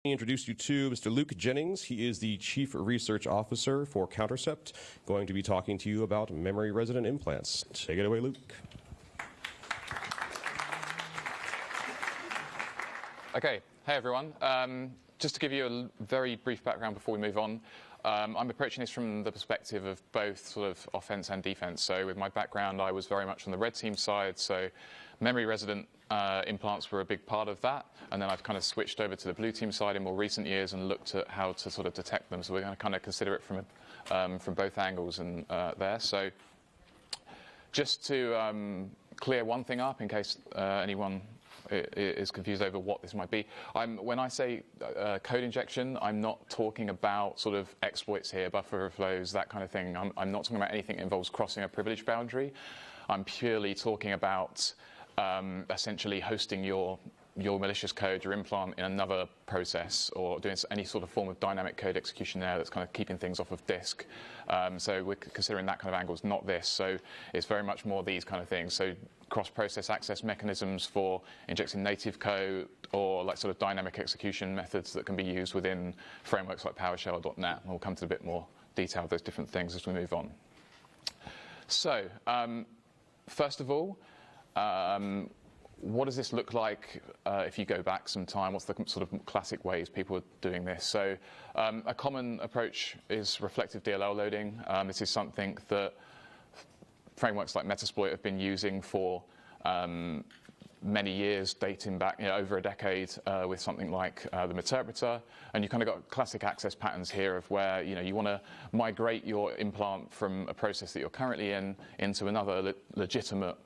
Introduce you to Mr. Luke Jennings. He is the Chief Research Officer for Countercept, going to be talking to you about memory resident implants. Take it away, Luke. Okay, hey everyone. Just to give you a very brief background before we move on, I'm approaching this from the perspective of both sort of offense and defense. So with my background, I was very much on the red team side, so memory resident implants were a big part of that, and then I've kind of switched over to the blue team side in more recent years and looked at how to sort of detect them. So we're going to kind of consider it from both angles and there. So just to clear one thing up in case anyone is confused over what this might be. When I say code injection, I'm not talking about sort of exploits here, buffer overflows, that kind of thing. I'm not talking about anything that involves crossing a privilege boundary. I'm purely talking about essentially hosting your malicious code, your implant, in another process, or doing any sort of form of dynamic code execution there that's kind of keeping things off of disk. So we're considering that kind of angles, not this. So it's very much more these kind of things. So cross-process access mechanisms for injecting native code, or like sort of dynamic execution methods that can be used within frameworks like PowerShell or .NET. And we'll come to a bit more detail of those different things as we move on. So first of all, what does this look like if you go back some time? What's the sort of classic ways people are doing this? So a common approach is reflective DLL loading. This is something that frameworks like Metasploit have been using for many years, dating back over a decade, with something like the Meterpreter. And you kind of got classic access patterns here of where you want to migrate your implant from a process that you're currently in into another legitimate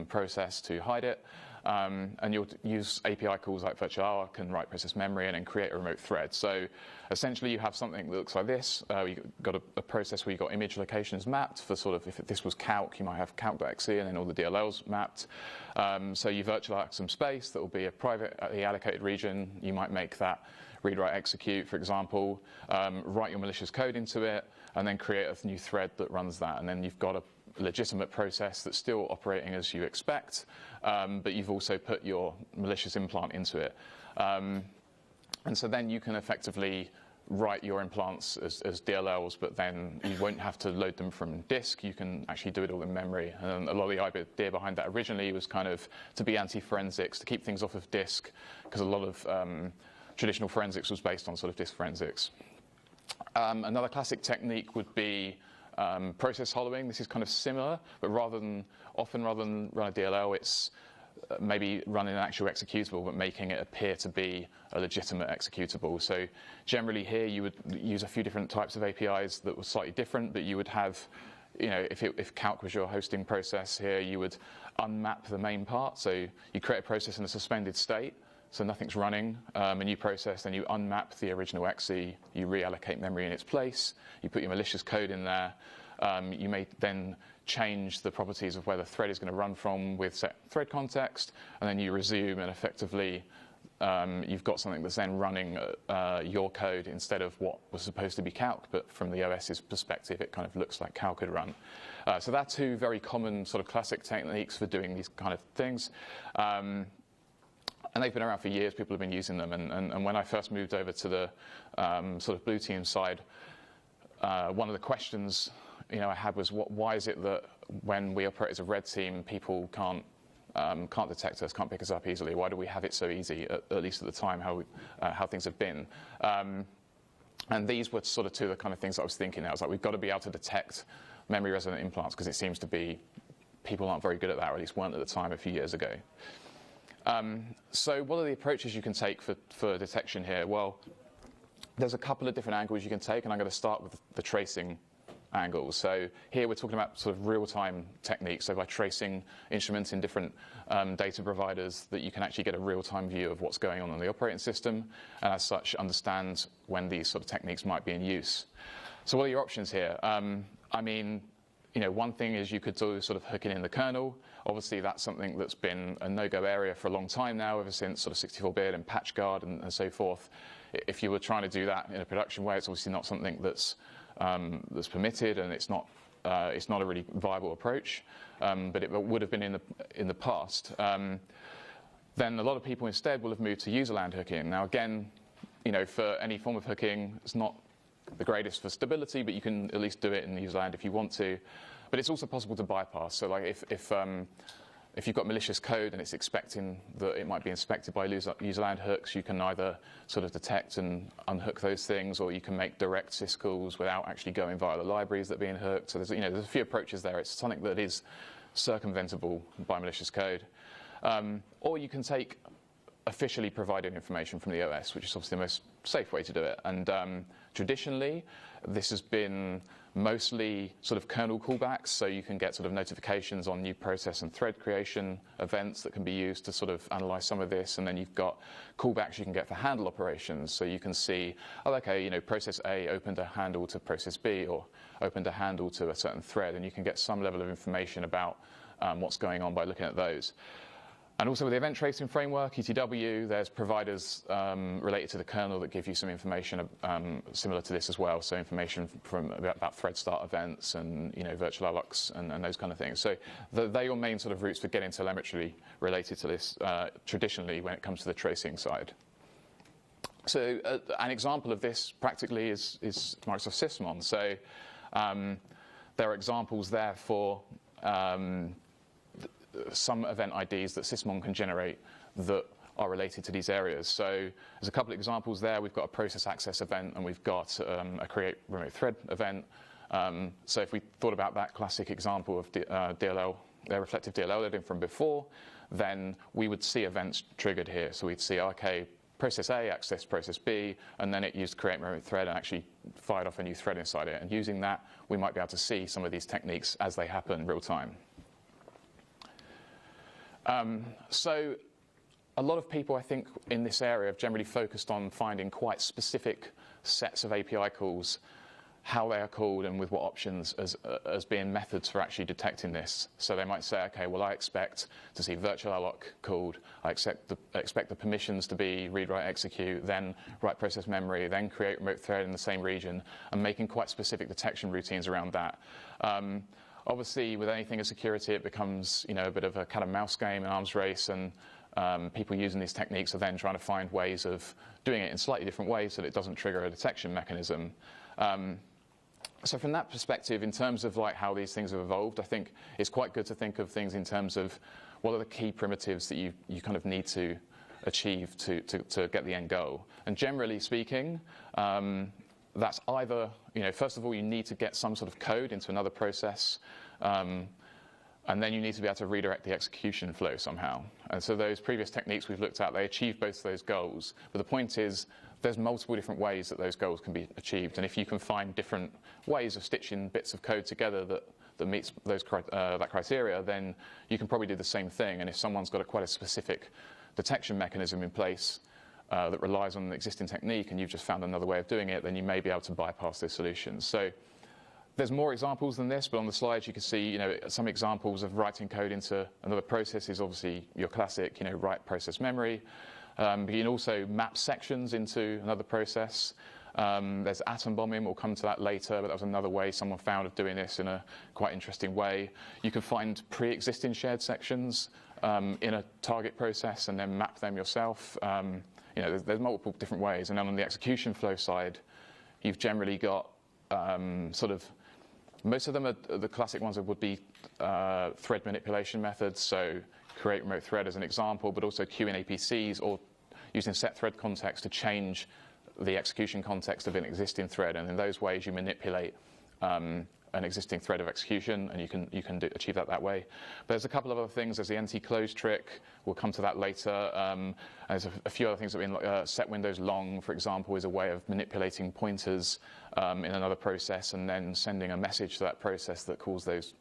process to hide it. And you'll use API calls like virtual and write process memory and then create a remote thread. So essentially you have something that looks like this. You've got a process where you've got image locations mapped for sort of, if this was calc, you might have calc.exe and then all the DLLs mapped. So you virtualize some space that will be a privately allocated region. You might make that read, write, execute, for example, write your malicious code into it, and then create a new thread that runs that. And then you've got a legitimate process that's still operating as you expect, but you've also put your malicious implant into it. And so then you can effectively write your implants as DLLs, but then you won't have to load them from disk. You can actually do it all in memory. And a lot of the idea behind that originally was kind of to be anti-forensics, to keep things off of disk, because a lot of traditional forensics was based on sort of disk forensics. Another classic technique would be process hollowing. This is kind of similar, but rather than run a DLL, it's maybe running an actual executable, but making it appear to be a legitimate executable. So generally here you would use a few different types of APIs that were slightly different, but you would have, if calc was your hosting process here, you would unmap the main part. So you create a process in a suspended state, so nothing's running, a new process, then you unmap the original exe, you reallocate memory in its place, you put your malicious code in there, you may then change the properties of where the thread is going to run from with set thread context, and then you resume, and effectively you've got something that's then running your code instead of what was supposed to be calc, but from the OS's perspective it kind of looks like calc could run. So that's two very common sort of classic techniques for doing these kind of things. And they've been around for years, people have been using them, and when I first moved over to the sort of blue team side, one of the questions I had was, why is it that when we operate as a red team, people can't detect us, can't pick us up easily? Why do we have it so easy, at least at the time, how things have been? And these were sort of two of the kind of things I was thinking. I was like, we've got to be able to detect memory resident implants, because it seems to be people aren't very good at that, or at least weren't at the time a few years ago. So what are the approaches you can take for detection here? Well, there's a couple of different angles you can take, and I'm going to start with the tracing angle. So here we're talking about sort of real-time techniques, so by tracing instruments in different data providers, that you can actually get a real-time view of what's going on the operating system, and as such understand when these sort of techniques might be in use. So what are your options here? I mean, one thing is you could do sort of hooking in the kernel. Obviously, that's something that's been a no-go area for a long time now, ever since sort of 64-bit and PatchGuard and so forth. If you were trying to do that in a production way, it's obviously not something that's permitted, and it's not a really viable approach. But it would have been in the past. Then a lot of people instead will have moved to userland hooking. Now again, for any form of hooking, it's not the greatest for stability, but you can at least do it in the user land if you want to. But it's also possible to bypass. So like if you've got malicious code and it's expecting that it might be inspected by user land hooks, you can either sort of detect and unhook those things, or you can make direct syscalls without actually going via the libraries that are being hooked. So there's a few approaches there. It's something that is circumventable by malicious code. Or you can take officially provided information from the OS, which is obviously the most safe way to do it. And traditionally, this has been mostly sort of kernel callbacks, so you can get sort of notifications on new process and thread creation events that can be used to sort of analyze some of this. And then you've got callbacks you can get for handle operations, so you can see, oh, okay, process A opened a handle to process B, or opened a handle to a certain thread, and you can get some level of information about what's going on by looking at those. And also with the event tracing framework, ETW, there's providers related to the kernel that give you some information similar to this as well. So information from about thread start events and virtual allocs and those kind of things. So they're your main sort of routes for getting telemetry related to this traditionally when it comes to the tracing side. So an example of this practically is Microsoft Sysmon. So there are examples there for some event IDs that Sysmon can generate that are related to these areas. So there's a couple of examples there. We've got a process access event, and we've got a create remote thread event. So if we thought about that classic example of reflective DLL loading from before, then we would see events triggered here. So we'd see, okay, process A accessed process B, and then it used create remote thread and actually fired off a new thread inside it. And using that, we might be able to see some of these techniques as they happen real time. So a lot of people, I think, in this area have generally focused on finding quite specific sets of API calls, how they are called and with what options as being methods for actually detecting this. So they might say, okay, well, I expect to see virtual alloc called. I expect the permissions to be read, write, execute, then write process memory, then create remote thread in the same region, and making quite specific detection routines around that. Obviously, with anything in security, it becomes a bit of a cat and mouse game, an arms race, and people using these techniques are then trying to find ways of doing it in slightly different ways so that it doesn't trigger a detection mechanism. So from that perspective, in terms of like how these things have evolved, I think it's quite good to think of things in terms of what are the key primitives that you kind of need to achieve to get the end goal. And generally speaking, that's either, first of all, you need to get some sort of code into another process, and then you need to be able to redirect the execution flow somehow. And so those previous techniques we've looked at, they achieve both of those goals. But the point is, there's multiple different ways that those goals can be achieved. And if you can find different ways of stitching bits of code together that meets that criteria, then you can probably do the same thing. And if someone's got quite a specific detection mechanism in place, that relies on an existing technique, and you've just found another way of doing it, then you may be able to bypass those solutions. So there's more examples than this, but on the slides you can see some examples of writing code into another process is obviously your classic write process memory. But you can also map sections into another process. There's atom bombing, we'll come to that later, but that was another way someone found of doing this in a quite interesting way. You can find pre-existing shared sections in a target process and then map them yourself. There's multiple different ways. And then on the execution flow side, you've generally got most of them are the classic ones would be thread manipulation methods. So create remote thread as an example, but also queuing APCs or using set thread context to change the execution context of an existing thread. And in those ways, you manipulate an existing thread of execution, and you can achieve that way. But there's a couple of other things. There's the NT-close trick. We'll come to that later. There's a few other things that have been set windows long, for example, is a way of manipulating pointers in another process and then sending a message to that process that causes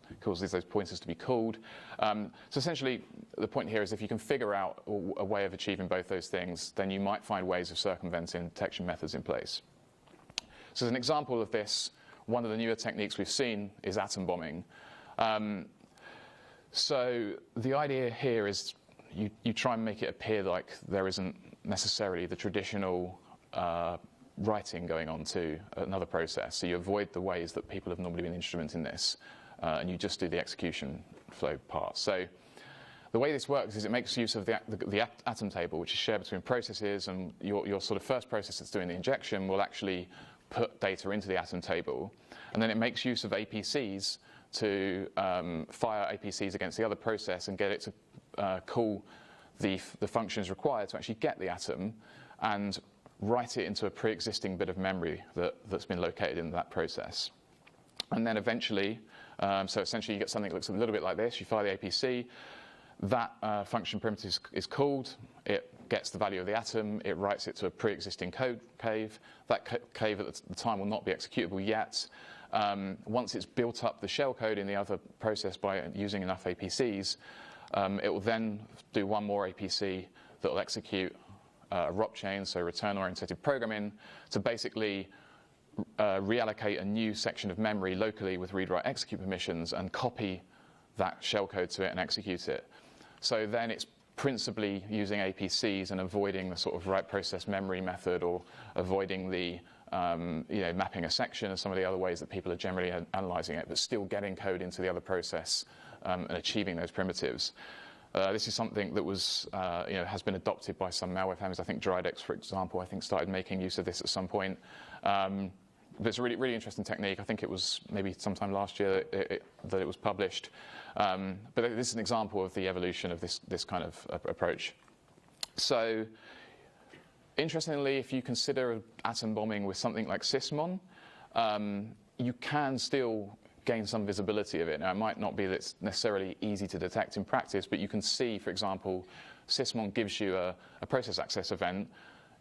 those pointers to be called. So essentially, the point here is if you can figure out a way of achieving both those things, then you might find ways of circumventing detection methods in place. So as an example of this, one of the newer techniques we've seen is atom bombing. So the idea here is you try and make it appear like there isn't necessarily the traditional writing going on to another process. So you avoid the ways that people have normally been instrumenting this, and you just do the execution flow part. So the way this works is it makes use of the atom table, which is shared between processes, and your sort of first process that's doing the injection will actually put data into the atom table. And then it makes use of APCs to fire APCs against the other process and get it to call the functions required to actually get the atom and write it into a pre-existing bit of memory that's been located in that process. And then eventually, so essentially you get something that looks a little bit like this. You fire the APC, that function primitive is called, it gets the value of the atom, it writes it to a pre-existing code cave. That cave at the time will not be executable yet. Once it's built up the shellcode in the other process by using enough APCs, it will then do one more APC that will execute a ROP chain, so return-oriented programming, to basically reallocate a new section of memory locally with read-write-execute permissions and copy that shellcode to it and execute it. So then it's principally using APCs and avoiding the sort of write process memory method, or avoiding the mapping a section and some of the other ways that people are generally analyzing it, but still getting code into the other process and achieving those primitives. This is something that was, has been adopted by some malware families. I think Dridex, for example, started making use of this at some point. But it's a really, really interesting technique. I think it was maybe sometime last year that it was published. But this is an example of the evolution of this kind of approach. So, interestingly, if you consider atom bombing with something like Sysmon, you can still gain some visibility of it. Now, it might not be that it's necessarily easy to detect in practice, but you can see, for example, Sysmon gives you a process access event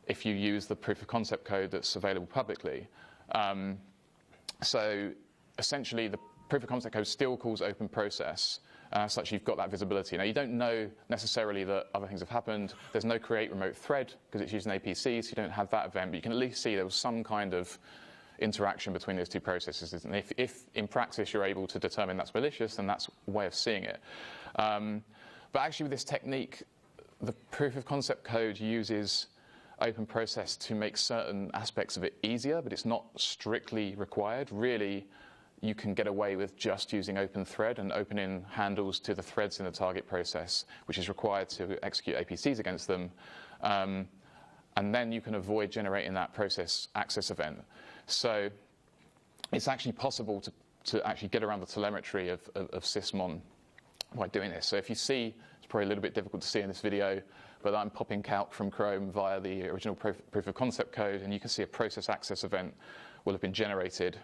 if you use the proof of concept code that's available publicly. So essentially, the proof of concept code still calls open process, such you've got that visibility. Now, you don't know necessarily that other things have happened. There's no create remote thread because it's using APC, so you don't have that event, but you can at least see there was some kind of interaction between those two processes. And if in practice you're able to determine that's malicious, then that's a way of seeing it. But actually with this technique, the proof of concept code uses open process to make certain aspects of it easier, but it's not strictly required. Really, you can get away with just using open thread and opening handles to the threads in the target process, which is required to execute APCs against them. And then you can avoid generating that process access event. So it's actually possible to actually get around the telemetry of Sysmon by doing this. So if you see, it's probably a little bit difficult to see in this video, but I'm popping calc from Chrome via the original proof of concept code, and you can see a process access event will have been generated.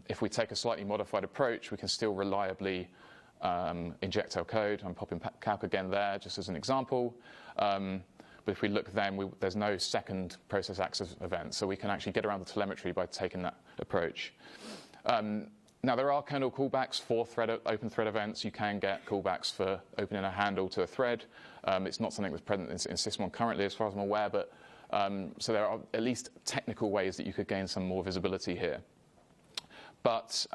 If we take a slightly modified approach, we can still reliably inject our code. I'm popping calc again there just as an example. But if we look then, there's no second process access event, so we can actually get around the telemetry by taking that approach. Now, there are kernel callbacks for open thread events. You can get callbacks for opening a handle to a thread. It's not something that's present in Sysmon currently, as far as I'm aware, but so there are at least technical ways that you could gain some more visibility here. But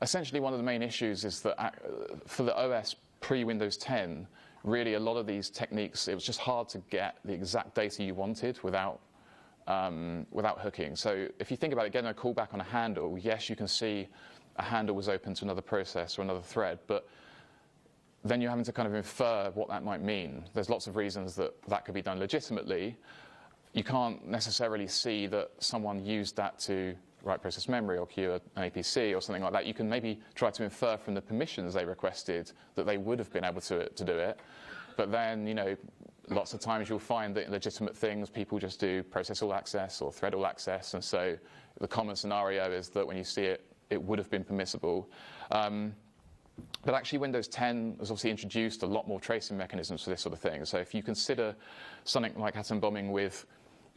essentially, one of the main issues is that for the OS pre-Windows 10, really a lot of these techniques, it was just hard to get the exact data you wanted without hooking. So if you think about it, getting a callback on a handle, yes, you can see a handle was open to another process or another thread, but then you're having to kind of infer what that might mean. There's lots of reasons that could be done legitimately. You can't necessarily see that someone used that to write process memory or queue an APC or something like that. You can maybe try to infer from the permissions they requested that they would have been able to do it. But then, lots of times you'll find that in legitimate things, people just do process all access or thread all access. And so the common scenario is that when you see it, it would have been permissible. But actually, Windows 10 has obviously introduced a lot more tracing mechanisms for this sort of thing. So if you consider something like atom bombing with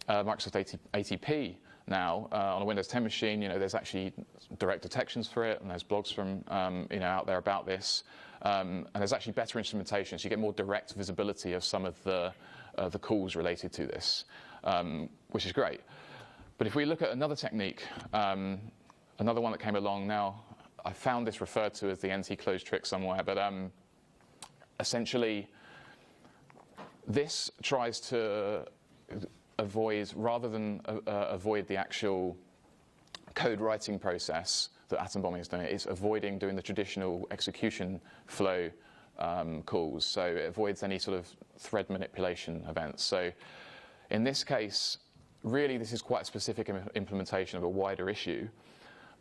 Microsoft ATP now on a Windows 10 machine, there's actually direct detections for it, and there's blogs from out there about this. And there's actually better instrumentation, so you get more direct visibility of some of the calls related to this, which is great. But if we look at another technique, another one that came along now, I found this referred to as the NT-close trick somewhere, but essentially this tries to avoid, rather than avoid the actual code writing process that atom bombing is doing, it's avoiding doing the traditional execution flow calls, so it avoids any sort of thread manipulation events. So in this case, really this is quite a specific implementation of a wider issue,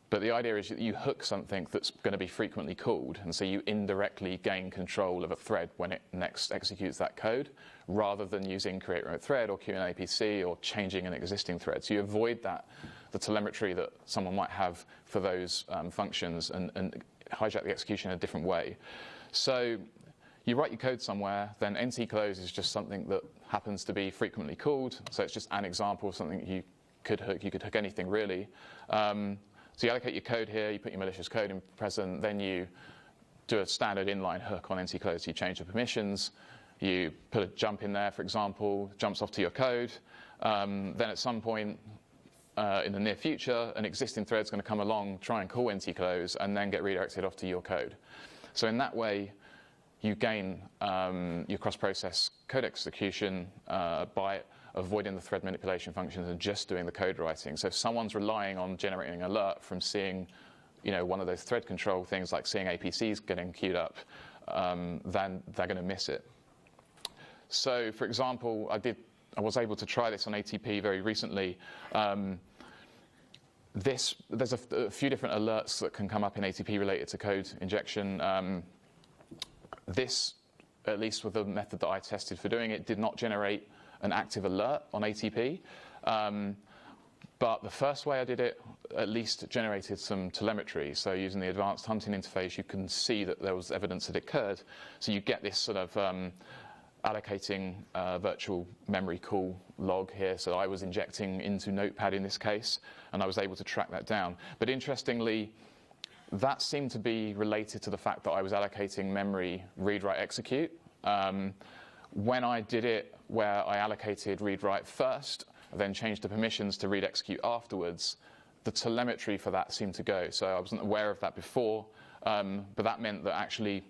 but the idea is that you hook something that's going to be frequently called, and so you indirectly gain control of a thread when it next executes that code, rather than using create remote thread or queue an APC or changing an existing thread. So you avoid the telemetry that someone might have for those functions and hijack the execution in a different way. So you write your code somewhere, then ntclose is just something that happens to be frequently called. So it's just an example of something you could hook. You could hook anything, really. So you allocate your code here, you put your malicious code in present, then you do a standard inline hook on ntclose. You change the permissions, you put a jump in there, for example, jumps off to your code. Then at some point in the near future, an existing thread's going to come along, try and call ntclose, and then get redirected off to your code. So in that way, you gain your cross-process code execution by avoiding the thread manipulation functions and just doing the code writing. So if someone's relying on generating an alert from seeing, one of those thread control things like seeing APCs getting queued up, then they're going to miss it. So, for example, I was able to try this on ATP very recently. There's a few different alerts that can come up in ATP related to code injection. This, at least with the method that I tested for doing it, did not generate an active alert on ATP. But the first way I did it at least generated some telemetry. So using the advanced hunting interface, you can see that there was evidence that it occurred. So you get this sort of allocating virtual memory call log here. So I was injecting into Notepad in this case, and I was able to track that down. But interestingly, that seemed to be related to the fact that I was allocating memory read, write, execute. When I did it where I allocated read, write first, then changed the permissions to read, execute afterwards, the telemetry for that seemed to go. So I wasn't aware of that before, but that meant that actually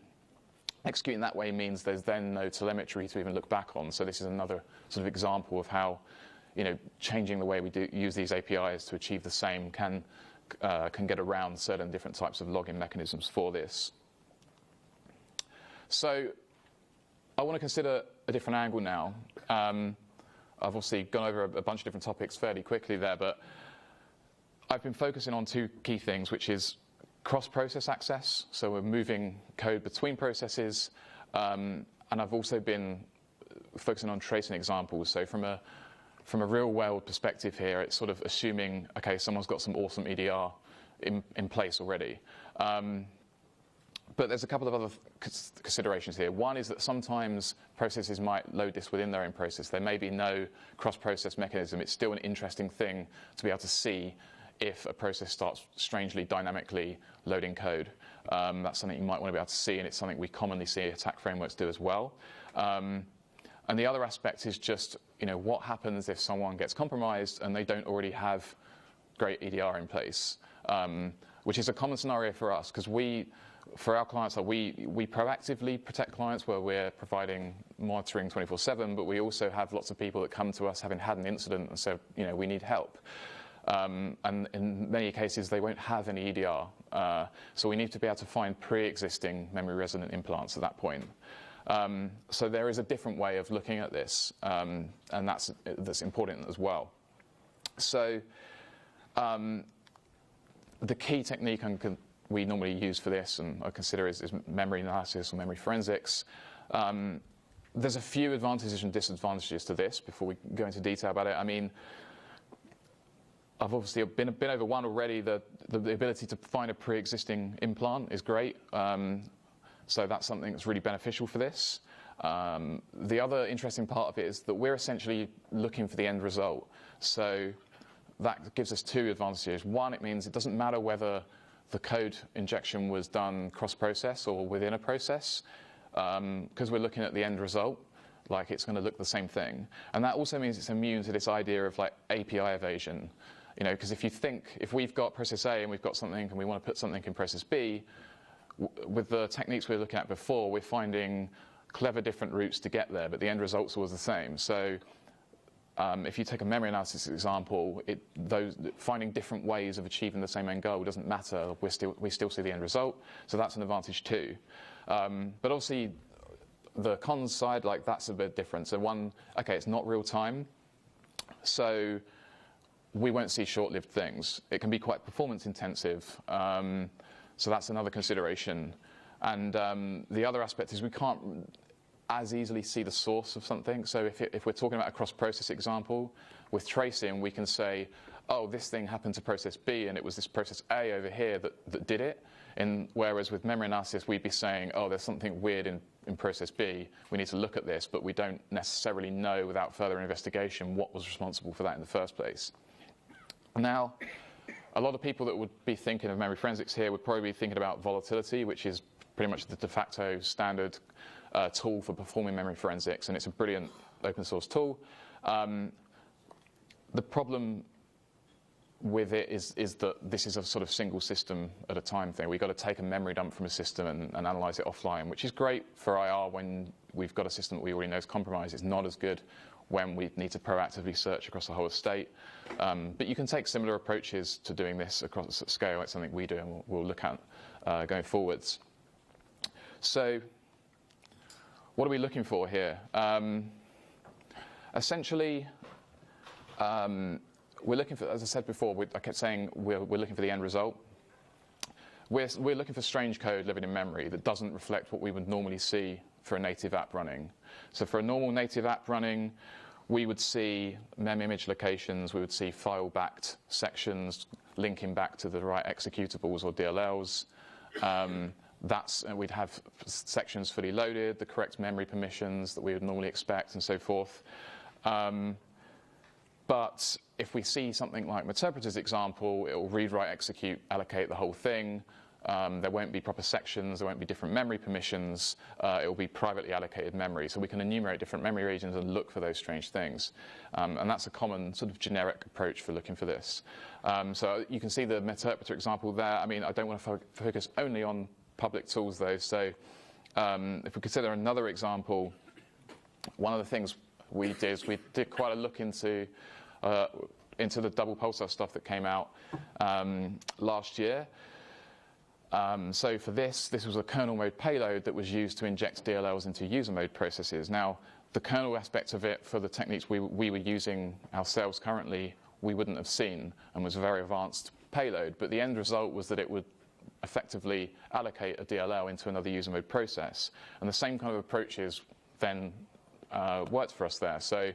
executing that way means there's then no telemetry to even look back on. So this is another sort of example of how, changing the way we use these APIs to achieve the same can get around certain different types of logging mechanisms for this. So I want to consider a different angle now. I've obviously gone over a bunch of different topics fairly quickly there, but I've been focusing on two key things, which is cross-process access. So we're moving code between processes, and I've also been focusing on tracing examples. So from a real-world perspective here, it's sort of assuming, okay, someone's got some awesome EDR in place already. But there's a couple of other considerations here. One is that sometimes processes might load this within their own process. There may be no cross-process mechanism. It's still an interesting thing to be able to see if a process starts strangely dynamically loading code. That's something you might want to be able to see, and it's something we commonly see attack frameworks do as well. And the other aspect is just, what happens if someone gets compromised and they don't already have great EDR in place, which is a common scenario for us, because for our clients, we proactively protect clients where we're providing monitoring 24/7, but we also have lots of people that come to us having had an incident and say, we need help. And in many cases, they won't have any EDR. So we need to be able to find pre-existing memory resident implants at that point. So there is a different way of looking at this, and that's important as well. So the key technique we normally use for this, and I consider is memory analysis or memory forensics. There's a few advantages and disadvantages to this before we go into detail about it. I mean, I've obviously been over one already. The ability to find a pre-existing implant is great. So that's something that's really beneficial for this. The other interesting part of it is that we're essentially looking for the end result. So that gives us two advantages. One, it means it doesn't matter whether the code injection was done cross-process or within a process, because we're looking at the end result, like it's going to look the same thing. And that also means it's immune to this idea of like API evasion. Because if we've got process A and we've got something and we want to put something in process B, with the techniques we were looking at before, we're finding clever different routes to get there, but the end result's always the same. So if you take a memory analysis example, finding different ways of achieving the same end goal doesn't matter. We still see the end result, so that's an advantage too. But obviously, the cons side, like that's a bit different. So one, okay, it's not real time, so we won't see short-lived things. It can be quite performance intensive, so that's another consideration. And the other aspect is we can't as easily see the source of something. So if we're talking about a cross-process example, with tracing, we can say, oh, this thing happened to process B, and it was this process A over here that did it. Whereas with memory analysis, we'd be saying, oh, there's something weird in process B. We need to look at this, but we don't necessarily know without further investigation what was responsible for that in the first place. Now, a lot of people that would be thinking of memory forensics here would probably be thinking about volatility, which is pretty much the de facto standard tool for performing memory forensics, and it's a brilliant open source tool. The problem with it is that this is a sort of single system at a time thing. We've got to take a memory dump from a system and analyze it offline, which is great for IR when we've got a system that we already know is compromised. It's not as good when we need to proactively search across the whole estate. But you can take similar approaches to doing this across scale. It's something we do and we'll look at going forwards. So what are we looking for here? Essentially, we're looking for, as I said before, I kept saying we're looking for the end result. We're looking for strange code living in memory that doesn't reflect what we would normally see for a native app running. So for a normal native app running, we would see mem image locations, we would see file-backed sections linking back to the right executables or DLLs. We'd have sections fully loaded, the correct memory permissions that we would normally expect, and so forth. But if we see something like Meterpreter's example, it will read, write, execute, allocate the whole thing. There won't be proper sections, there won't be different memory permissions. It will be privately allocated memory. So we can enumerate different memory regions and look for those strange things. And that's a common sort of generic approach for looking for this. So you can see the Meterpreter example there. I mean, I don't want to focus only on public tools, though. So if we consider another example, one of the things we did is we did quite a look into the double pulsar stuff that came out last year. So for this was a kernel mode payload that was used to inject DLLs into user mode processes. Now, the kernel aspect of it for the techniques we were using ourselves currently, we wouldn't have seen, and was a very advanced payload. But the end result was that it would effectively allocate a DLL into another user mode process. And the same kind of approaches then worked for us there. So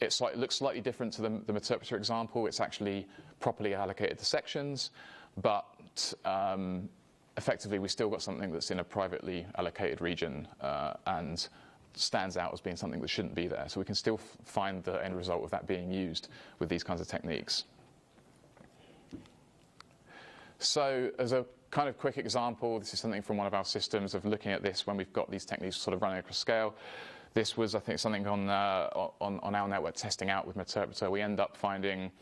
it looks slightly different to the Meterpreter example. It's actually properly allocated to sections, but effectively we still got something that's in a privately allocated region and stands out as being something that shouldn't be there. So we can still find the end result of that being used with these kinds of techniques. So as a kind of quick example, this is something from one of our systems of looking at this when we've got these techniques sort of running across scale. This was, I think, something on our network testing out with Meterpreter. We end up finding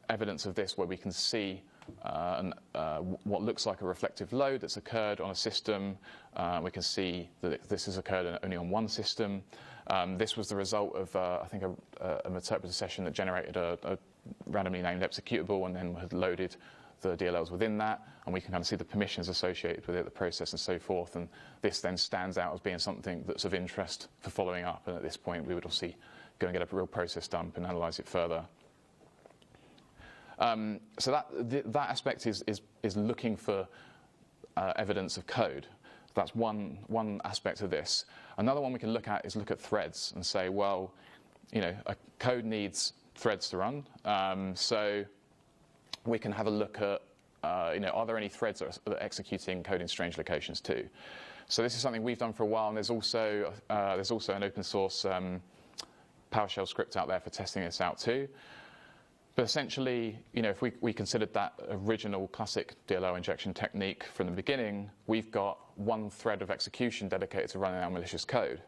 evidence of this where we can see what looks like a reflective load that's occurred on a system. We can see that this has occurred only on one system. This was the result of, I think, a Meterpreter session that generated a randomly named executable and then had loaded the DLLs within that, and we can kind of see the permissions associated with it, the process and so forth, and this then stands out as being something that's of interest for following up, and at this point we would obviously go and get a real process dump and analyze it further. So that aspect is looking for evidence of code. That's one aspect of this. Another one we can look at is look at threads and say, well, you know, a code needs threads to run, so we can have a look at, you know, are there any threads that are executing code in strange locations too? So this is something we've done for a while, and there's also an open source PowerShell script out there for testing this out too. But essentially, you know, if we considered that original classic DLL injection technique from the beginning, we've got one thread of execution dedicated to running our malicious code,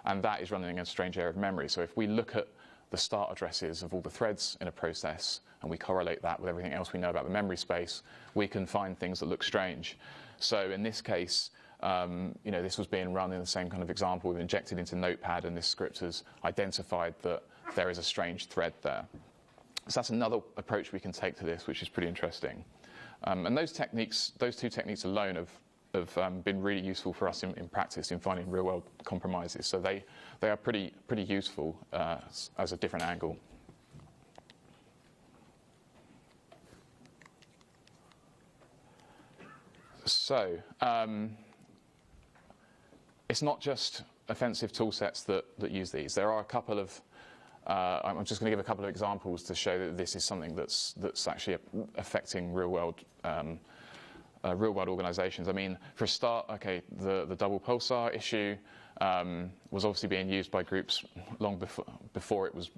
and that is running in a strange area of memory. So if we look at the start addresses of all the threads in a process, and we correlate that with everything else we know about the memory space, we can find things that look strange. So in this case, you know, this was being run in the same kind of example. We've injected into Notepad, and this script has identified that there is a strange thread there. So that's another approach we can take to this, which is pretty interesting. And those two techniques alone have been really useful for us in practice in finding real-world compromises. So they are pretty useful as a different angle. So it's not just offensive tool sets that use these. There are a couple of I'm just going to give a couple of examples to show that this is something that's actually affecting real-world organizations. I mean, for a start, okay, the double pulsar issue was obviously being used by groups long before it was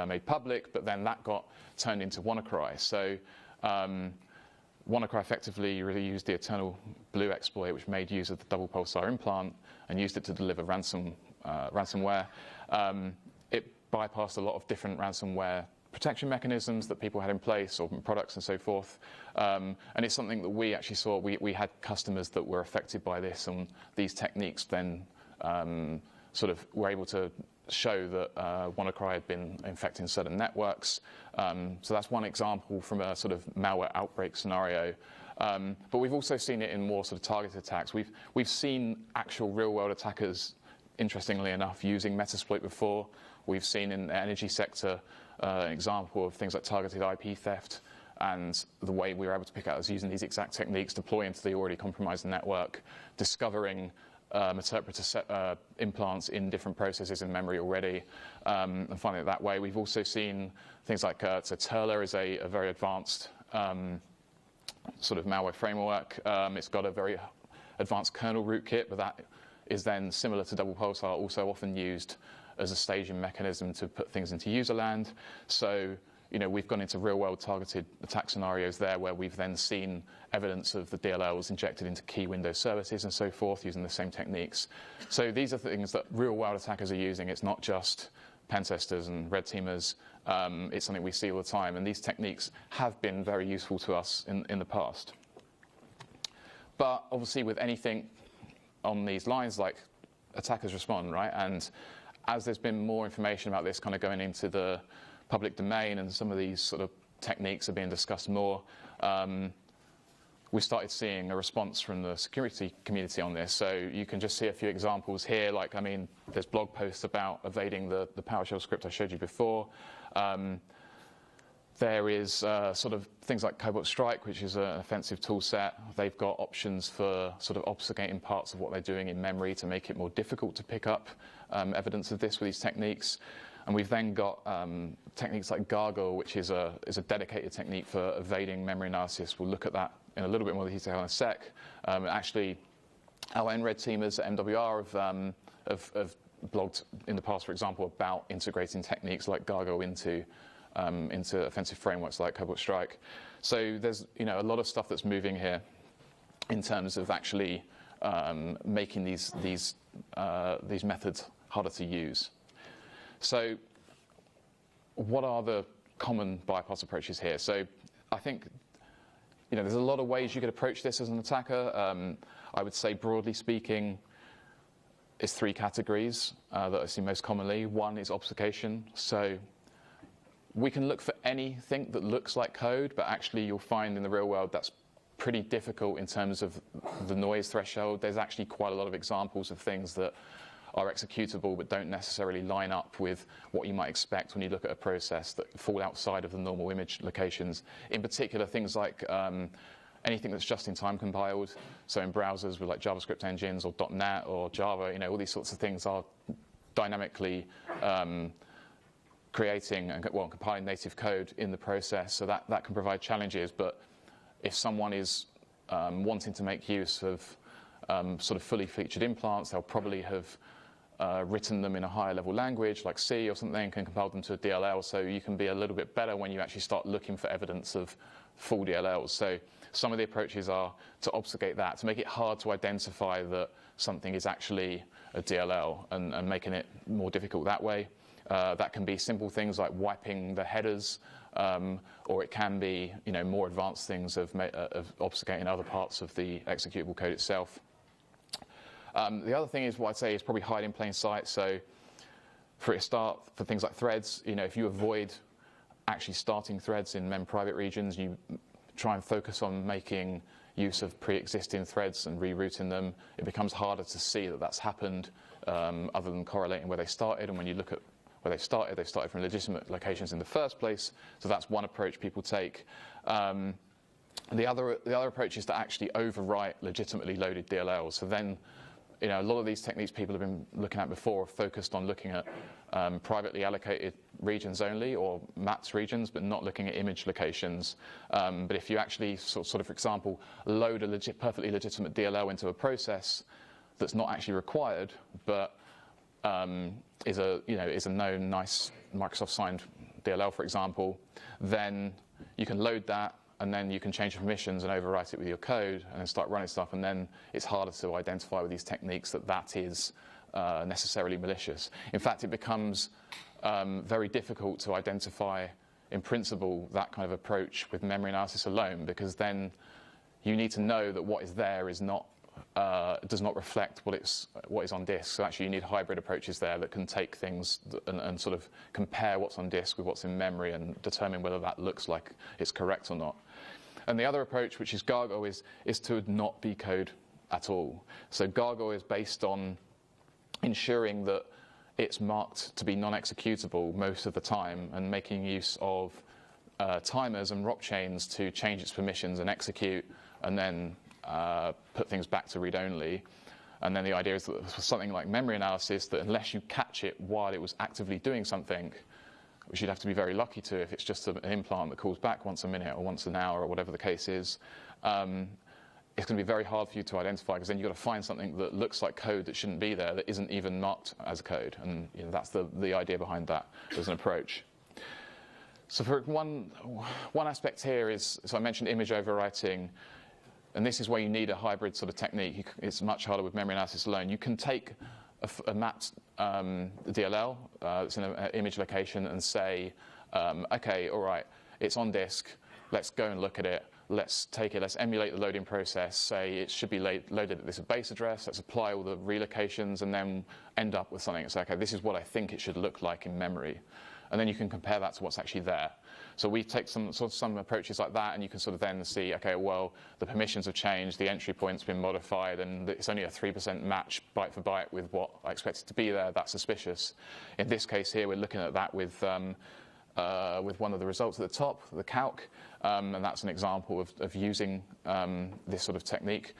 made public, but then that got turned into WannaCry. So WannaCry effectively really used the Eternal Blue exploit, which made use of the double pulsar implant and used it to deliver ransomware. It bypassed a lot of different ransomware protection mechanisms that people had in place, or products and so forth. And it's something that we actually saw. We had customers that were affected by this, and these techniques then sort of were able to show that WannaCry had been infecting certain networks. So that's one example from a sort of malware outbreak scenario. But we've also seen it in more sort of targeted attacks. We've seen actual real-world attackers, interestingly enough, using Metasploit before. We've seen in the energy sector an example of things like targeted IP theft, and the way we were able to pick out is using these exact techniques, deploy into the already compromised network, discovering interpreter implants in different processes in memory already, and finding it that way. We've also seen things like so Turla is a very advanced sort of malware framework. It's got a very advanced kernel rootkit, but that is then similar to double pulsar, also often used as a staging mechanism to put things into user land. So, you know, we've gone into real-world targeted attack scenarios there where we've then seen evidence of the DLLs injected into key Windows services and so forth using the same techniques. So these are things that real-world attackers are using. It's not just pen testers and red teamers. It's something we see all the time, and these techniques have been very useful to us in the past. But obviously with anything on these lines, like attackers respond, right? And as there's been more information about this kind of going into the public domain and some of these sort of techniques are being discussed more, we started seeing a response from the security community on this. So you can just see a few examples here. Like, I mean, there's blog posts about evading the PowerShell script I showed you before. There is sort of things like Cobalt Strike, which is an offensive tool set. They've got options for sort of obfuscating parts of what they're doing in memory to make it more difficult to pick up evidence of this with these techniques. And we've then got techniques like Gargle, which is a dedicated technique for evading memory analysis. We'll look at that in a little bit more detail in a sec. Actually, our own red teamers at MWR have blogged in the past, for example, about integrating techniques like Gargle into offensive frameworks like Cobalt Strike. So there's a lot of stuff that's moving here in terms of actually making these methods harder to use. So what are the common bypass approaches here? So I think there's a lot of ways you could approach this as an attacker. I would say, broadly speaking, it's three categories that I see most commonly. One is obfuscation. So we can look for anything that looks like code, but actually you'll find in the real world that's pretty difficult in terms of the noise threshold. There's actually quite a lot of examples of things that are executable but don't necessarily line up with what you might expect when you look at a process that fall outside of the normal image locations. In particular, things like anything that's just-in-time compiled. So in browsers with like JavaScript engines or .NET or Java, all these sorts of things are dynamically creating and compiling native code in the process. So that can provide challenges. But if someone is wanting to make use of sort of fully featured implants, they'll probably have written them in a higher level language like C or something, can compile them to a DLL, so you can be a little bit better when you actually start looking for evidence of full DLLs. So some of the approaches are to obfuscate that, to make it hard to identify that something is actually a DLL and making it more difficult that way. That can be simple things like wiping the headers, or it can be more advanced things of obfuscating other parts of the executable code itself. The other thing is what I'd say is probably hide in plain sight. So for a start, for things like threads, if you avoid actually starting threads in mem private regions, you try and focus on making use of pre-existing threads and rerouting them, it becomes harder to see that that's happened, other than correlating where they started. And when you look at where they started from legitimate locations in the first place. So that's one approach people take. The other approach is to actually overwrite legitimately loaded DLLs. So then, a lot of these techniques people have been looking at before are focused on looking at privately allocated regions only, or MATS regions, but not looking at image locations. But if you actually sort of, for example, load a perfectly legitimate DLL into a process that's not actually required, but is a known nice Microsoft signed DLL, for example, then you can load that, and then you can change the permissions and overwrite it with your code and then start running stuff, and then it's harder to identify with these techniques that is necessarily malicious. In fact, it becomes very difficult to identify, in principle, that kind of approach with memory analysis alone, because then you need to know that what is there is not does not reflect what is on disk. So actually you need hybrid approaches there that can take things and sort of compare what's on disk with what's in memory and determine whether that looks like it's correct or not. And the other approach, which is Gargoyle, is to not be code at all. So Gargoyle is based on ensuring that it's marked to be non-executable most of the time, and making use of timers and ROP chains to change its permissions and execute, and then put things back to read-only. And then the idea is that for something like memory analysis, that unless you catch it while it was actively doing something, which you'd have to be very lucky to if it's just an implant that calls back once a minute or once an hour or whatever the case is, it's going to be very hard for you to identify, because then you've got to find something that looks like code that shouldn't be there, that isn't even marked as code. And that's the idea behind that as an approach. So for one aspect here is, so I mentioned image overwriting. And this is where you need a hybrid sort of technique. It's much harder with memory analysis alone. You can take a mapped DLL that's in an image location and say, okay, all right, it's on disk. Let's go and look at it. Let's take it. Let's emulate the loading process. Say it should be loaded at this base address. Let's apply all the relocations, and then end up with something. It's like, okay, this is what I think it should look like in memory. And then you can compare that to what's actually there. So we take some approaches like that, and you can sort of then see, okay, well, the permissions have changed, the entry point's been modified, and it's only a 3% match byte for byte with what I expected to be there. That's suspicious. In this case here, we're looking at that with one of the results at the top, the calc, and that's an example of using this sort of technique.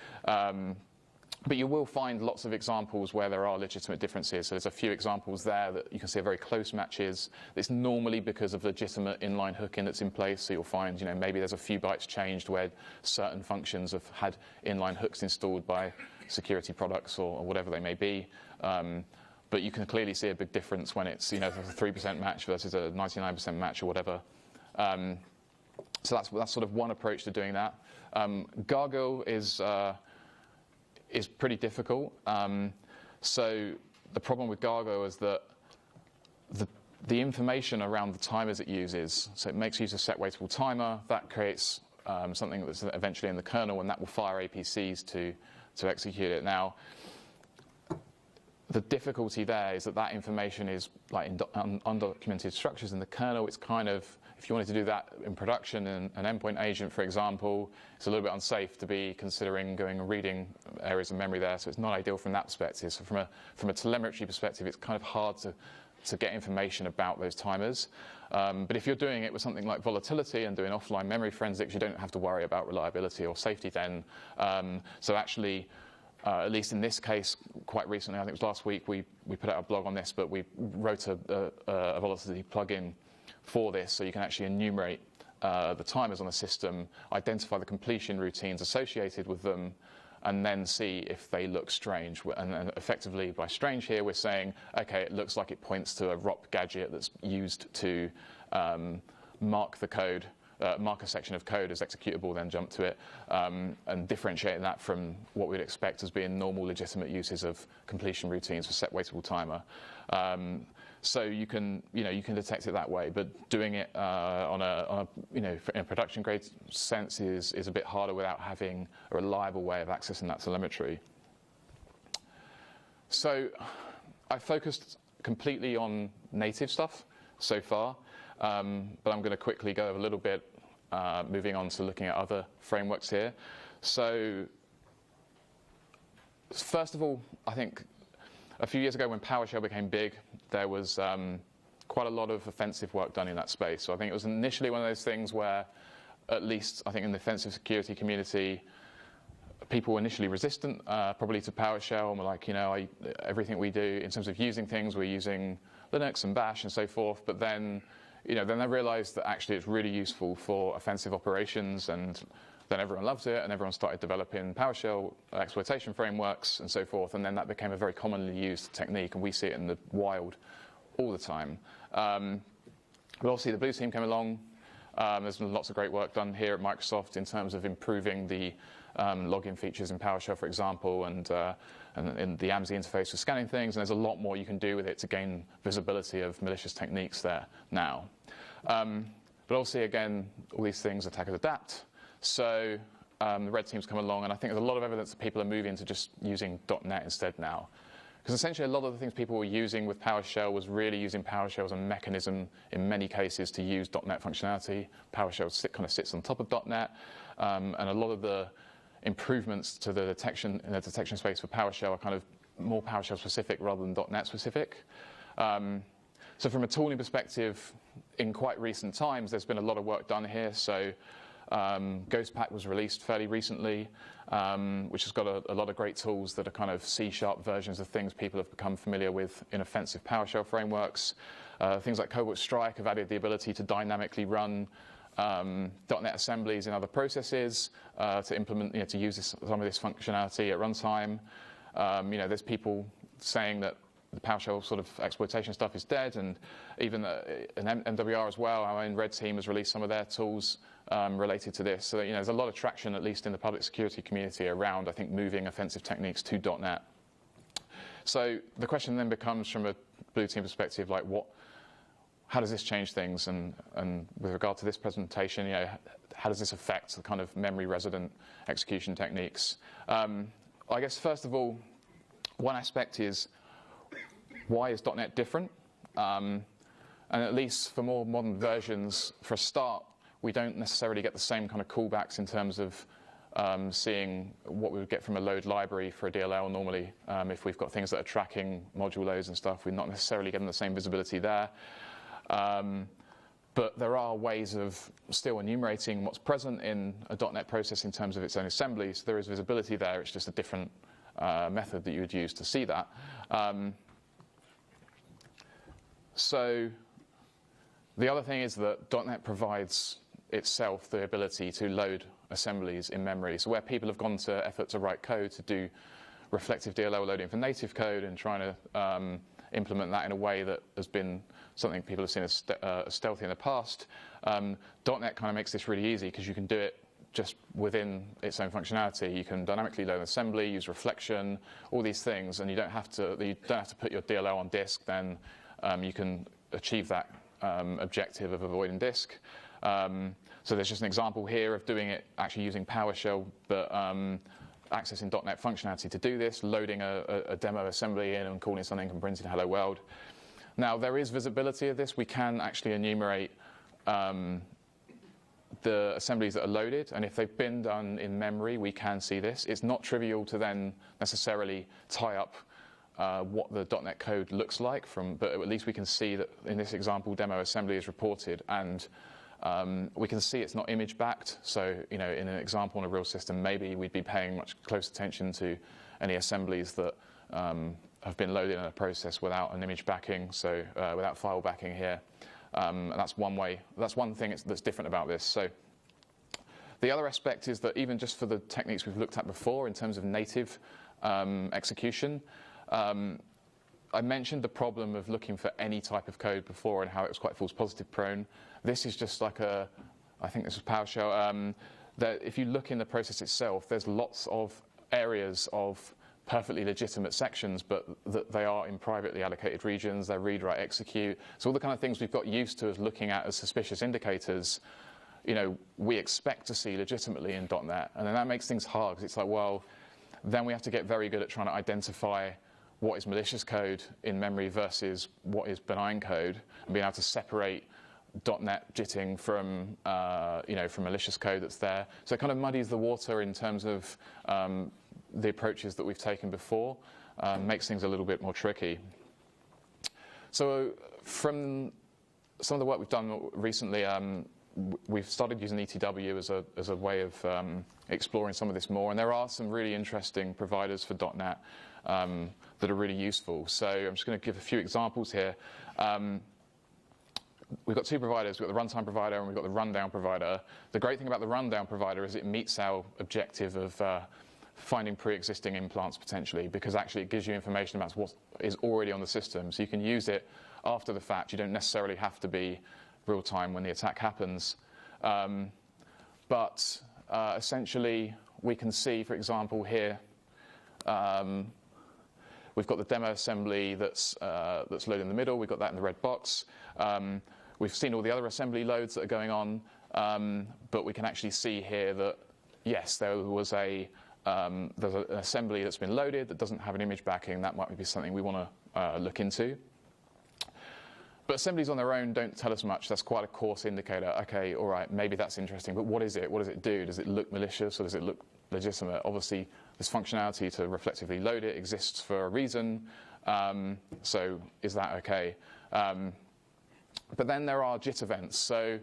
But you will find lots of examples where there are legitimate differences. So there's a few examples there that you can see are very close matches. It's normally because of legitimate inline hooking that's in place. So you'll find, maybe there's a few bytes changed where certain functions have had inline hooks installed by security products or whatever they may be. But you can clearly see a big difference when it's, a 3% match versus a 99% match or whatever. So that's sort of one approach to doing that. Gargoyle is pretty difficult. So the problem with Gargoyle is that the information around the timers it uses, so it makes use of set waitable timer, that creates something that's eventually in the kernel, and that will fire APCs to execute it. Now, the difficulty there is that information is like in undocumented structures in the kernel. It's kind of, if you wanted to do that in production, an endpoint agent, for example, it's a little bit unsafe to be considering going and reading areas of memory there. So it's not ideal from that perspective. So from a telemetry perspective, it's kind of hard to get information about those timers. But if you're doing it with something like volatility and doing offline memory forensics, you don't have to worry about reliability or safety then. So actually, at least in this case, quite recently, I think it was last week, we put out a blog on this, but we wrote a volatility plugin for this, so you can actually enumerate the timers on the system, identify the completion routines associated with them, and then see if they look strange. And effectively, by strange here, we're saying, okay, it looks like it points to a ROP gadget that's used to mark the code, mark a section of code as executable, then jump to it, and differentiate that from what we'd expect as being normal, legitimate uses of completion routines for set waitable timer. So you can detect it that way, but doing it in a production grade sense is a bit harder without having a reliable way of accessing that telemetry. So I focused completely on native stuff so far, but I'm going to quickly go over a little bit, moving on to looking at other frameworks here. So first of all, I think a few years ago when PowerShell became big, there was quite a lot of offensive work done in that space. So I think it was initially one of those things where, at least I think in the offensive security community, people were initially resistant probably to PowerShell, and were like, everything we do in terms of using things, we're using Linux and Bash and so forth. But then, then they realized that actually it's really useful for offensive operations, and then everyone loved it, and everyone started developing PowerShell exploitation frameworks and so forth, and then that became a very commonly used technique, and we see it in the wild all the time. But obviously the Blue team came along. There's been lots of great work done here at Microsoft in terms of improving the login features in PowerShell, for example, and in the AMSI interface for scanning things, and there's a lot more you can do with it to gain visibility of malicious techniques there now. But obviously, again, all these things attackers adapt. So the red team's come along, and I think there's a lot of evidence that people are moving to just using .NET instead now. Because essentially a lot of the things people were using with PowerShell was really using PowerShell as a mechanism in many cases to use .NET functionality. PowerShell kind of sits on top of .NET, and a lot of the improvements to the detection in the detection space for PowerShell are kind of more PowerShell specific rather than .NET specific. So from a tooling perspective, in quite recent times, there's been a lot of work done here. So GhostPack was released fairly recently, which has got a lot of great tools that are kind of C# versions of things people have become familiar with in offensive PowerShell frameworks. Things like Cobalt Strike have added the ability to dynamically run .NET assemblies in other processes to implement, to use some of this functionality at runtime. There's people saying that the PowerShell sort of exploitation stuff is dead, and even an MWR as well. Our own red team has released some of their tools related to this. So there's a lot of traction, at least in the public security community, around, I think, moving offensive techniques to .NET. So the question then becomes, from a Blue team perspective, like how does this change things? And with regard to this presentation, how does this affect the kind of memory resident execution techniques? I guess first of all, one aspect is, why is .NET different? And at least for more modern versions, for a start, we don't necessarily get the same kind of callbacks in terms of seeing what we would get from a load library for a DLL normally. If we've got things that are tracking module loads and stuff, we're not necessarily getting the same visibility there. But there are ways of still enumerating what's present in a .NET process in terms of its own assembly. So there is visibility there. It's just a different method that you would use to see that. So the other thing is that .NET provides itself the ability to load assemblies in memory. So where people have gone to effort to write code to do reflective DLL loading for native code and trying to implement that in a way that has been something people have seen as stealthy in the past, .NET kind of makes this really easy, because you can do it just within its own functionality. You can dynamically load an assembly, use reflection, all these things, and you don't have to put your DLL on disk. Then you can achieve that objective of avoiding disk. So there's just an example here of doing it actually using PowerShell, but accessing .NET functionality to do this, loading a demo assembly in and calling something and printing hello world. Now, there is visibility of this. We can actually enumerate the assemblies that are loaded, and if they've been done in memory, we can see this. It's not trivial to then necessarily tie up what the .NET code looks like, but at least we can see that in this example, demo assembly is reported, and we can see it's not image backed. So, in an example on a real system, maybe we'd be paying much close attention to any assemblies that have been loaded in a process without an image backing, so without file backing here. And that's one way. That's one thing that's different about this. So the other aspect is that even just for the techniques we've looked at before in terms of native execution, I mentioned the problem of looking for any type of code before and how it was quite false positive prone. This is just like I think this was PowerShell, that if you look in the process itself, there's lots of areas of perfectly legitimate sections, but that they are in privately allocated regions. They're read, write, execute. So all the kind of things we've got used to as looking at as suspicious indicators, we expect to see legitimately in .NET. And then that makes things hard, because it's like, well, then we have to get very good at trying to identify what is malicious code in memory versus what is benign code, and being able to separate .NET jitting from from malicious code that's there. So it kind of muddies the water in terms of the approaches that we've taken before, makes things a little bit more tricky. So from some of the work we've done recently, we've started using ETW as a way of exploring some of this more, and there are some really interesting providers for .NET that are really useful. So I'm just going to give a few examples here. We've got two providers. We've got the runtime provider and we've got the rundown provider. The great thing about the rundown provider is it meets our objective of finding pre-existing implants potentially, because actually it gives you information about what is already on the system. So you can use it after the fact. You don't necessarily have to be real time when the attack happens. But essentially we can see, for example, here, we've got the demo assembly that's loaded in the middle. We've got that in the red box. We've seen all the other assembly loads that are going on, but we can actually see here that, yes, there's an assembly that's been loaded that doesn't have an image backing. That might be something we want to look into. But assemblies on their own don't tell us much. That's quite a coarse indicator. Okay, all right, maybe that's interesting, but what is it? What does it do? Does it look malicious or does it look legitimate? Obviously, this functionality to reflectively load it exists for a reason. So is that okay? But then there are JIT events. So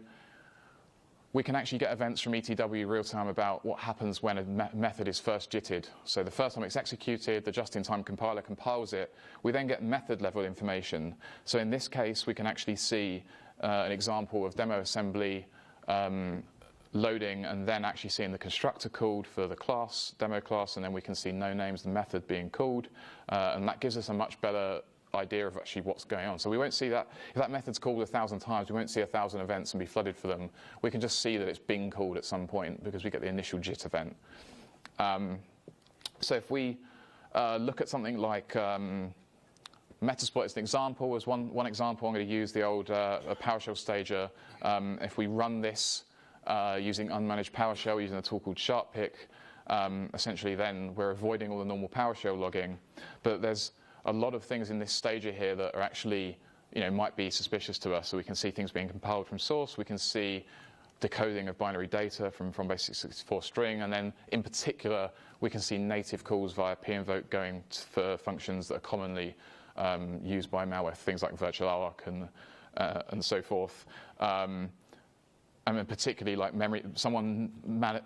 we can actually get events from ETW real time about what happens when a method is first JITted. So the first time it's executed, the just-in-time compiler compiles it. We then get method level information. So in this case, we can actually see an example of demo assembly loading and then actually seeing the constructor called for the class, demo class, and then we can see no names, the method being called. And that gives us a much better idea of actually what's going on. So we won't see that. If that method's called 1,000 times, we won't see 1,000 events and be flooded for them. We can just see that it's been called at some point because we get the initial JIT event. So if we look at something like Metasploit as an example, as one example, I'm going to use the old PowerShell stager. If we run this using unmanaged PowerShell, using a tool called SharpPick, essentially then we're avoiding all the normal PowerShell logging. But there's a lot of things in this stager here that are actually, might be suspicious to us. So we can see things being compiled from source. We can see decoding of binary data from base64 string. And then in particular, we can see native calls via pinvoke going for functions that are commonly used by malware, things like virtualark and so forth. And then particularly like memory, someone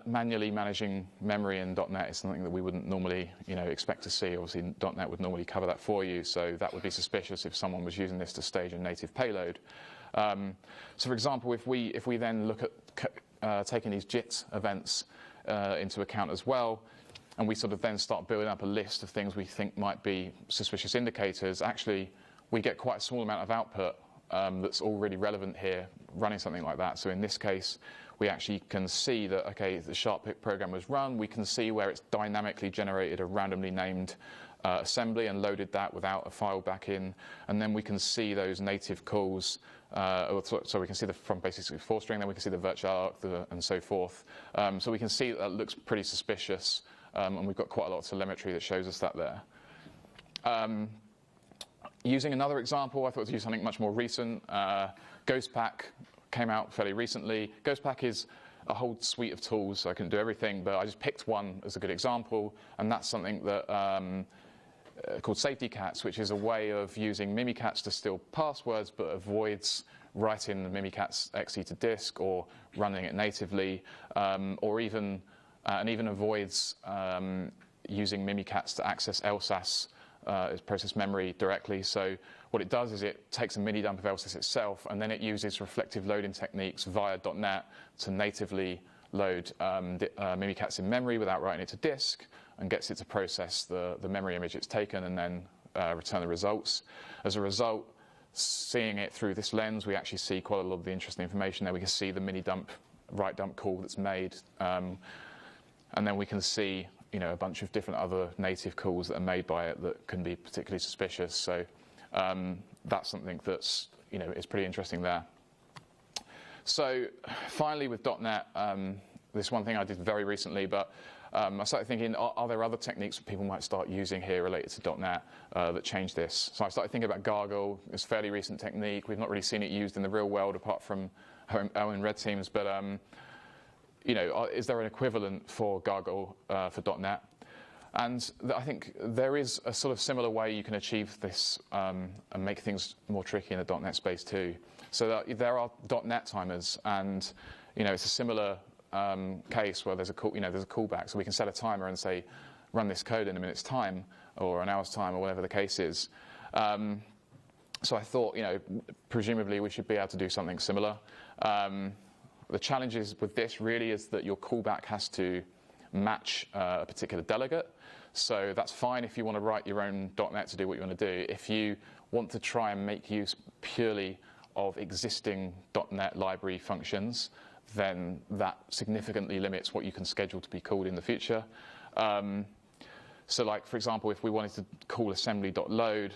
manually managing memory in .NET is something that we wouldn't normally, expect to see. Obviously, .NET would normally cover that for you, so that would be suspicious if someone was using this to stage a native payload. So, for example, if we then look at taking these JIT events into account as well, and we sort of then start building up a list of things we think might be suspicious indicators, actually, we get quite a small amount of output that's all really relevant here, running something like that. So in this case, we actually can see that, okay, the SharpPick program was run. We can see where it's dynamically generated a randomly named assembly and loaded that without a file back in. And then we can see those native calls. So we can see from base64 string, then we can see the virtualark and so forth. So we can see that looks pretty suspicious. And we've got quite a lot of telemetry that shows us that there. Using another example, I thought to use something much more recent. GhostPack came out fairly recently. GhostPack is a whole suite of tools, so I can do everything, but I just picked one as a good example, and that's something that called Safety Cats, which is a way of using Mimikatz to steal passwords, but avoids writing the Mimikatz exe to disk or running it natively, or even avoids using Mimikatz to access LSAS. Process memory directly. So what it does is it takes a mini dump of LSAS itself, and then it uses reflective loading techniques via .NET to natively load Mimikatz in memory without writing it to disk, and gets it to process the memory image it's taken and then return the results. As a result, seeing it through this lens, we actually see quite a lot of the interesting information there. We can see the mini dump, write dump call that's made, and then we can see a bunch of different other native calls that are made by it that can be particularly suspicious. So that's something that's is pretty interesting there. So finally, with .NET, this one thing I did very recently, but I started thinking, are there other techniques that people might start using here related to .NET that change this? So I started thinking about Gargle. It's a fairly recent technique. We've not really seen it used in the real world apart from Owen red teams. But you know, is there an equivalent for Gargle for .NET? And I think there is a sort of similar way you can achieve this and make things more tricky in the .NET space too. So that there are .NET timers, and you know, it's a similar case where there's a callback, so we can set a timer and say, run this code in a minute's time or an hour's time or whatever the case is. So I thought, you know, presumably we should be able to do something similar. The challenges with this really is that your callback has to match a particular delegate. So that's fine if you want to write your own .NET to do what you want to do. If you want to try and make use purely of existing .NET library functions, then that significantly limits what you can schedule to be called in the future. So like, for example, if we wanted to call assembly.load,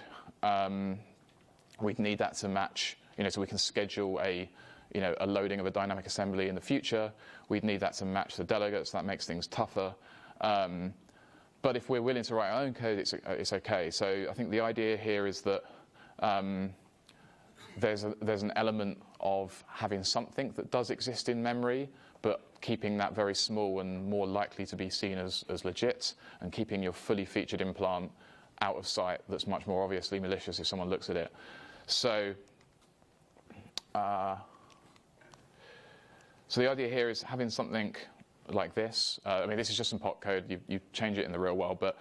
we'd need that to match, you know, so we can schedule a loading of a dynamic assembly in the future. We'd need that to match the delegates. That makes things tougher. But if we're willing to write our own code, it's okay. So I think the idea here is that there's an element of having something that does exist in memory, but keeping that very small and more likely to be seen as legit, and keeping your fully featured implant out of sight that's much more obviously malicious if someone looks at it. So, so the idea here is having something like this. I mean, this is just some pot code. You change it in the real world, but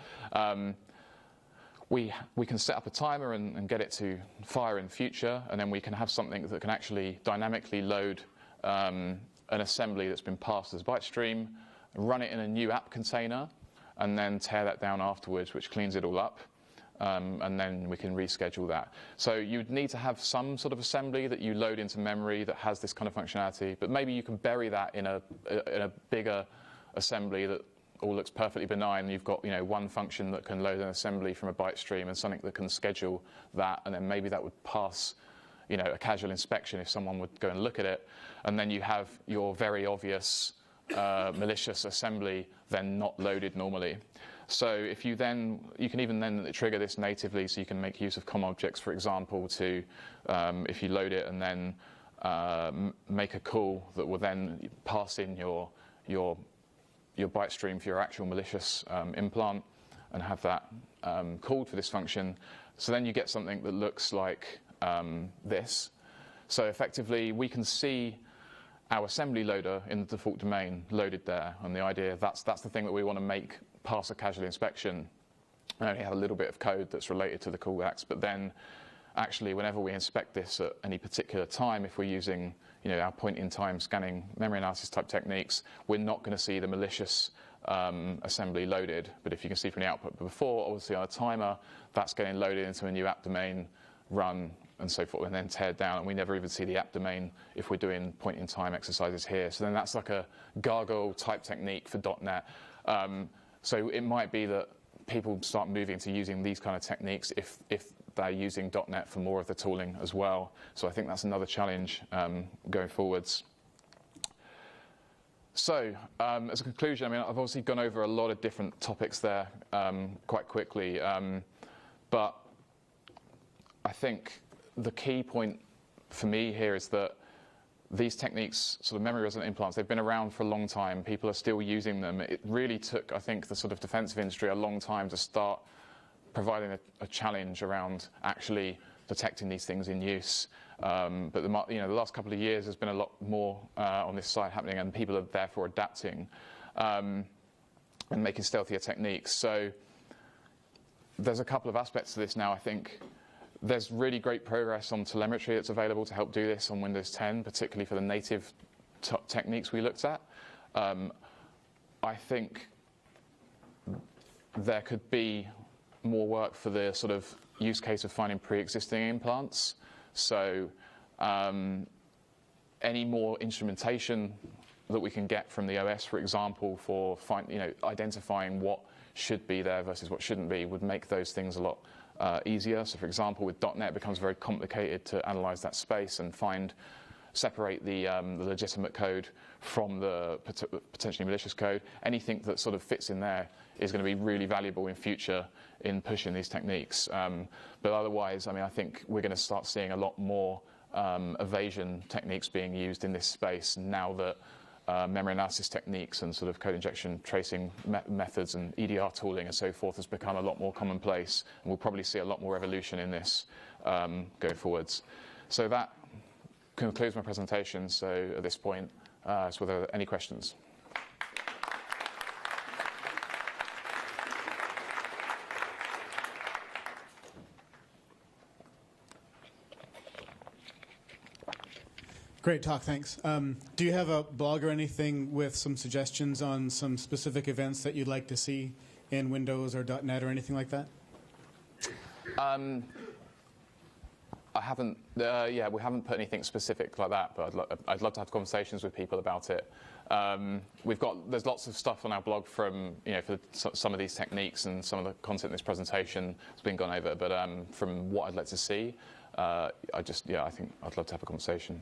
we can set up a timer and get it to fire in future, and then we can have something that can actually dynamically load an assembly that's been passed as byte stream, run it in a new app container, and then tear that down afterwards, which cleans it all up. And then we can reschedule that. So you'd need to have some sort of assembly that you load into memory that has this kind of functionality, but maybe you can bury that in a bigger assembly that all looks perfectly benign. You've got, you know, one function that can load an assembly from a byte stream and something that can schedule that, and then maybe that would pass, you know, a casual inspection if someone would go and look at it. And then you have your very obvious malicious assembly then not loaded normally. So if you can even then trigger this natively, so you can make use of COM objects, for example, to if you load it and then make a call that will then pass in your byte stream for your actual malicious implant and have that called for this function. So then you get something that looks like this. So effectively, we can see our assembly loader in the default domain loaded there, and the idea that's the thing that we want to make pass a casual inspection. I only have a little bit of code that's related to the callbacks, but then actually whenever we inspect this at any particular time, if we're using, you know, our point-in-time scanning memory analysis type techniques, we're not going to see the malicious assembly loaded. But if you can see from the output before, obviously on a timer, that's getting loaded into a new app domain, run, and so forth, and then teared down, and we never even see the app domain if we're doing point-in-time exercises here. So then that's like a gargle type technique for .NET. So it might be that people start moving to using these kind of techniques if they're using .NET for more of the tooling as well. So I think that's another challenge going forwards. So as a conclusion, I mean, I've obviously gone over a lot of different topics there quite quickly, but I think the key point for me here is that these techniques, sort of memory resident implants, they've been around for a long time. People are still using them. It really took, I think, the sort of defensive industry a long time to start providing a challenge around actually detecting these things in use. But the last couple of years, there's been a lot more on this side happening, and people are therefore adapting and making stealthier techniques. So there's a couple of aspects to this now, I think. There's really great progress on telemetry that's available to help do this on Windows 10, particularly for the native techniques we looked at. I think there could be more work for the sort of use case of finding pre-existing implants. So any more instrumentation that we can get from the OS, for example, for identifying what should be there versus what shouldn't be, would make those things a lot easier. So for example, with .NET, it becomes very complicated to analyze that space and find separate the legitimate code from the potentially malicious code. Anything that sort of fits in there is going to be really valuable in future in pushing these techniques. But otherwise, I mean, I think we're going to start seeing a lot more evasion techniques being used in this space now that memory analysis techniques and sort of code injection tracing methods and EDR tooling and so forth has become a lot more commonplace, and we'll probably see a lot more evolution in this going forwards. So that concludes my presentation. So at this point, so were there any questions? Great talk, thanks. Do you have a blog or anything with some suggestions on some specific events that you'd like to see in Windows or .NET or anything like that? I haven't. Yeah, we haven't put anything specific like that, but I'd love to have conversations with people about it. There's lots of stuff on our blog from for some of these techniques, and some of the content in this presentation has been gone over. But from what I'd like to see, I think I'd love to have a conversation.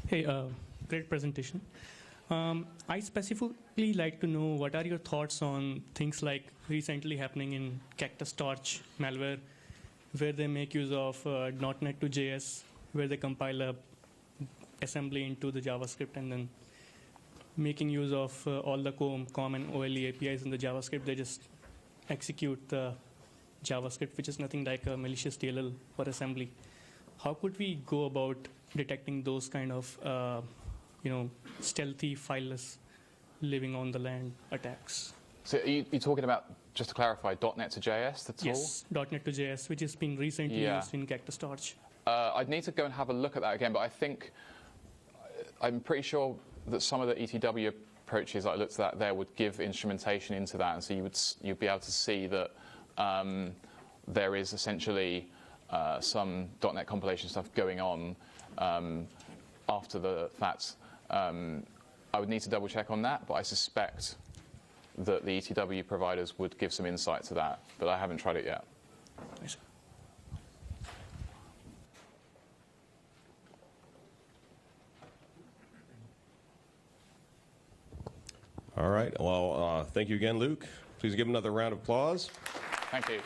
Hey, great presentation. I specifically like to know what are your thoughts on things like recently happening in Cactus Torch malware, where they make use of .NET to JS, where they compile a assembly into the JavaScript, and then making use of all the COM and OLE APIs in the JavaScript, they just execute the JavaScript, which is nothing like a malicious DLL or assembly. How could we go about detecting those kind of, stealthy, fileless, living on the land attacks? So are you talking about, just to clarify, .NET to JS, the tool? Yes, .NET to JS, which has been recently used in Cactus Torch. I'd need to go and have a look at that again, but I'm pretty sure that some of the ETW approaches I looked at there would give instrumentation into that, and so you'd be able to see that there is essentially some .NET compilation stuff going on after the fact. I would need to double check on that, but I suspect that the ETW providers would give some insight to that, but I haven't tried it yet. Nice. All right. Well, thank you again, Luke. Please give him another round of applause. Thank you.